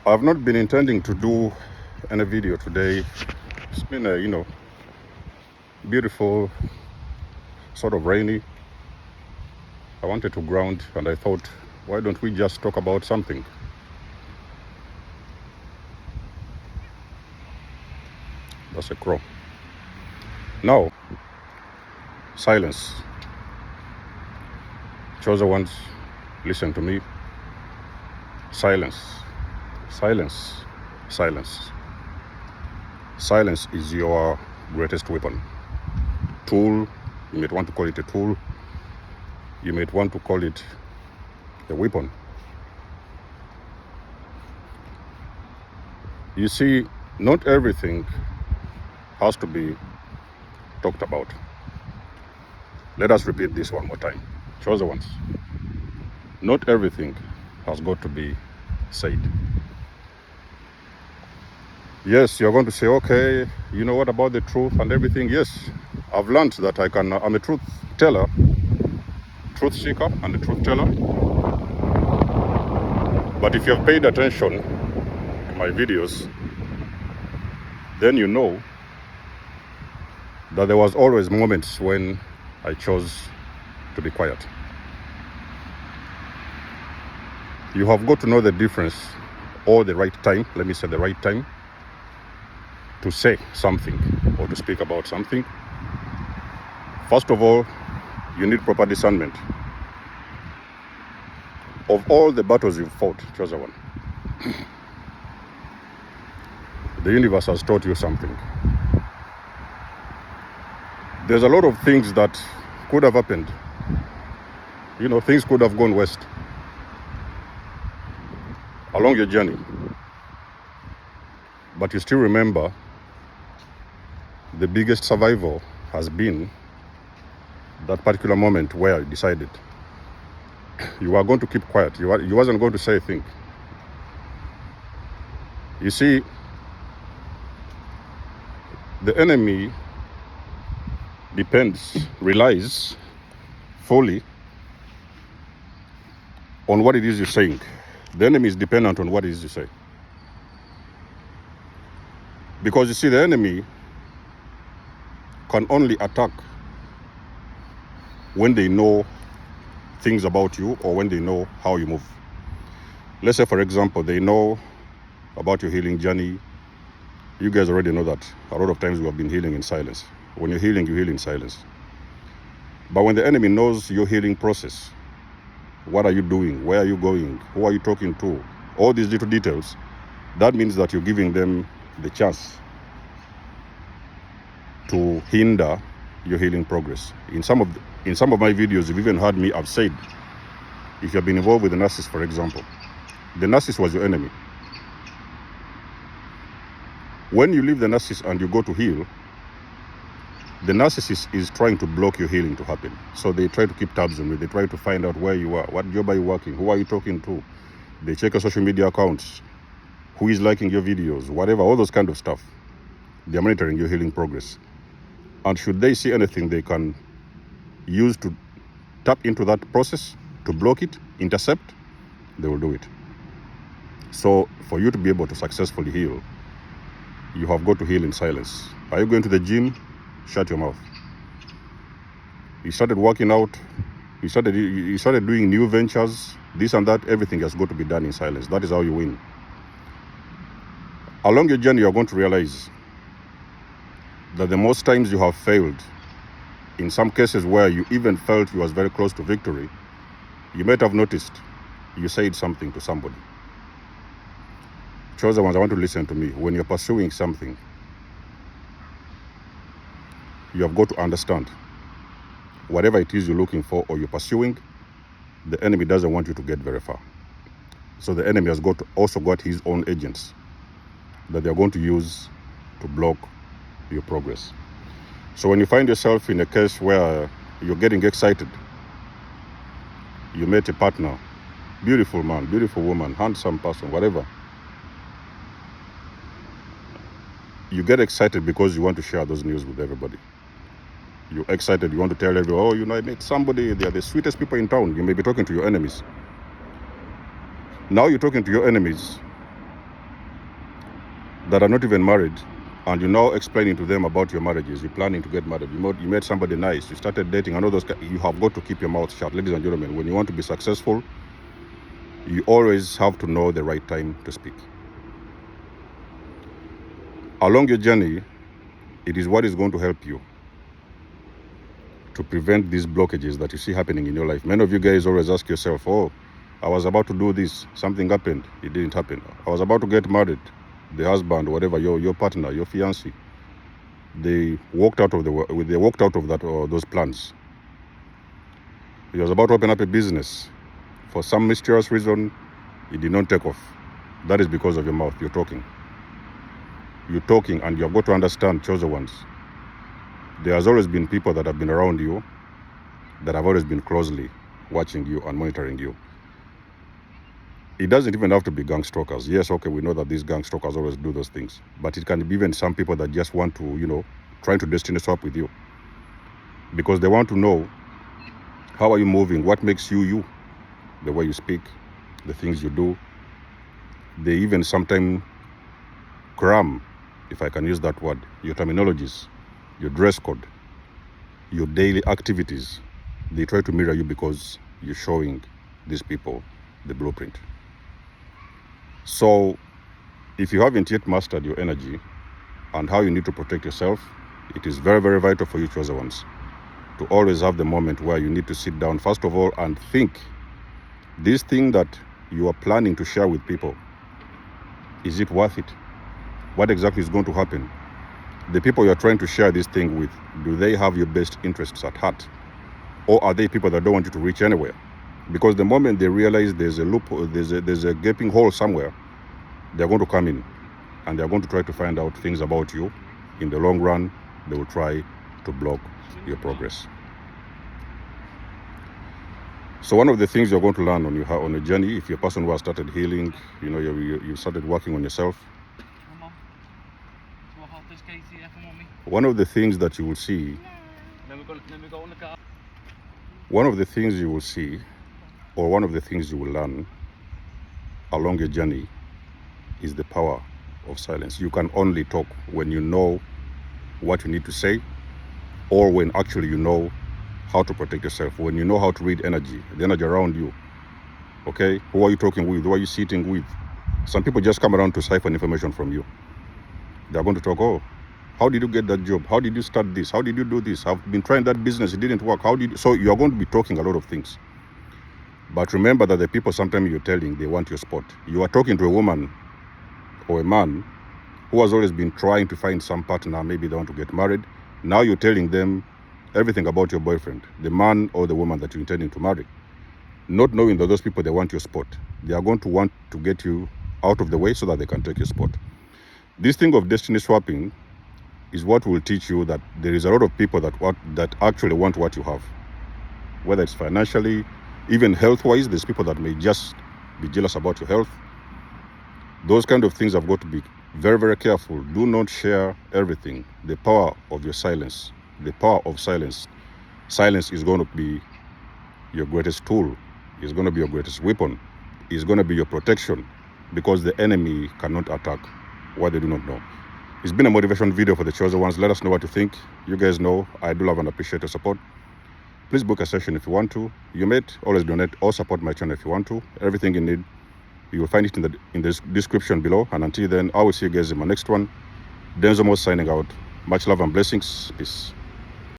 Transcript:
I've not been intending to do any video today. It's been a, beautiful, sort of rainy. I wanted to ground and I thought, why don't we just talk about something? That's a crow. Now, silence. Chosen ones, listen to me. Silence. Silence. Silence. Silence is your greatest weapon. Tool, you might want to call it a tool. You might want to call it a weapon. You see, not everything has to be talked about. Let us repeat this one more time. Chosen ones, not everything has got to be said. Yes, you're going to say, okay, what about the truth and everything? Yes, I've learned that I'm a truth teller, truth seeker and a truth teller. But if you have paid attention to my videos, then you know that there was always moments when I chose to be quiet. You have got to know the difference or the right time, let me say the right time, to say something or to speak about something. First of all, you need proper discernment. Of all the battles you've fought, chosen one, the universe has taught you something. There's a lot of things that could have happened. Things could have gone west along your journey. But you still remember the biggest survival has been that particular moment where you decided you are going to keep quiet. You wasn't going to say a thing. You see, the enemy relies fully on what it is you're saying. The enemy is dependent on what it is you say. Because you see, the enemy can only attack when they know things about you or when they know how you move. Let's say, for example, they know about your healing journey. You guys already know that a lot of times we have been healing in silence. When you're healing, you heal in silence. But when the enemy knows your healing process, what are you doing? Where are you going? Who are you talking to? All these little details, that means that you're giving them the chance to hinder your healing progress. In some of my videos, you've even heard me have said, if you've been involved with a narcissist, for example, the narcissist was your enemy. When you leave the narcissist and you go to heal, the narcissist is trying to block your healing to happen. So they try to keep tabs on you. They try to find out where you are, what job are you working, who are you talking to. They check your social media accounts, who is liking your videos, whatever, all those kind of stuff. They're monitoring your healing progress. And should they see anything they can use to tap into that process, to block it, intercept, they will do it. So for you to be able to successfully heal, you have got to heal in silence. Are you going to the gym? Shut your mouth. You started working out, you started doing new ventures, this and that, everything has got to be done in silence. That is how you win. Along your journey, you're going to realize that the most times you have failed, in some cases where you even felt you was very close to victory, you might have noticed you said something to somebody. Chosen ones, I want to listen to me. When you're pursuing something, you have got to understand whatever it is you're looking for or you're pursuing, the enemy doesn't want you to get very far. So the enemy has also got his own agents that they're going to use to block your progress. So when you find yourself in a case where you're getting excited, you met a partner, beautiful man, beautiful woman, handsome person, whatever, you get excited because you want to share those news with everybody. You're excited, you want to tell everyone, I met somebody, they are the sweetest people in town. You may be talking to your enemies. Now you're talking to your enemies that are not even married, and you're now explaining to them about your marriages. You're planning to get married. You met somebody nice. You started dating. I know those. You have got to keep your mouth shut, ladies and gentlemen. When you want to be successful, you always have to know the right time to speak. Along your journey, it is what is going to help you to prevent these blockages that you see happening in your life. Many of you guys always ask yourself, oh, I was about to do this, something happened, it didn't happen. I was about to get married, the husband, whatever, your partner, your fiancé, they walked out of those plans. He was about to open up a business. For some mysterious reason, it did not take off. That is because of your mouth. You're talking. You're talking, and you've got to understand, chosen ones. There has always been people that have been around you, that have always been closely watching you and monitoring you. It doesn't even have to be gang stalkers. Yes, okay, we know that these gang stalkers always do those things. But it can be even some people that just want to, trying to destiny swap with you. Because they want to know, how are you moving? What makes you you? The way you speak, the things you do. They even sometimes cram, if I can use that word, your terminologies, your dress code, your daily activities. They try to mirror you because you're showing these people the blueprint. So if you haven't yet mastered your energy and how you need to protect yourself, it is very, very vital for you, chosen ones, to always have the moment where you need to sit down, first of all, and think, this thing that you are planning to share with people, is it worth it? What exactly is going to happen? The people you're trying to share this thing with, do they have your best interests at heart? Or are they people that don't want you to reach anywhere? Because the moment they realize there's a loophole, there's a gaping hole somewhere, they're going to come in and they're going to try to find out things about you. In the long run, they will try to block your progress. So one of the things you're going to learn on your journey, if you're a person who has started healing, you started working on yourself, one of the things that you will see, one of the things you will see, or one of the things you will learn along your journey is the power of silence. You can only talk when you know what you need to say, or when actually you know how to protect yourself, when you know how to read energy, the energy around you. Okay? Who are you talking with? Who are you sitting with? Some people just come around to siphon information from you. They're going to talk, oh, how did you get that job? How did you start this? How did you do this? I've been trying that business, it didn't work. So you're going to be talking a lot of things. But remember that the people sometimes you're telling, they want your spot. You are talking to a woman or a man who has always been trying to find some partner, maybe they want to get married. Now you're telling them everything about your boyfriend, the man or the woman that you're intending to marry. Not knowing that those people, they want your spot. They are going to want to get you out of the way so that they can take your spot. This thing of destiny swapping is what will teach you that there is a lot of people that actually want what you have. Whether it's financially, even health-wise, there's people that may just be jealous about your health. Those kind of things have got to be very, very careful. Do not share everything. The power of your silence. The power of silence. Silence is going to be your greatest tool. It's going to be your greatest weapon. It's going to be your protection, because the enemy cannot attack what they do not know. It's been a motivation video for the chosen ones. Let us know what you think. You guys know I do love and appreciate your support. Please book a session if you want to. You may always donate or support my channel if you want to. Everything you need, you will find it in the description below. And until then, I will see you guys in my next one. Denzomos signing out. Much love and blessings. Peace.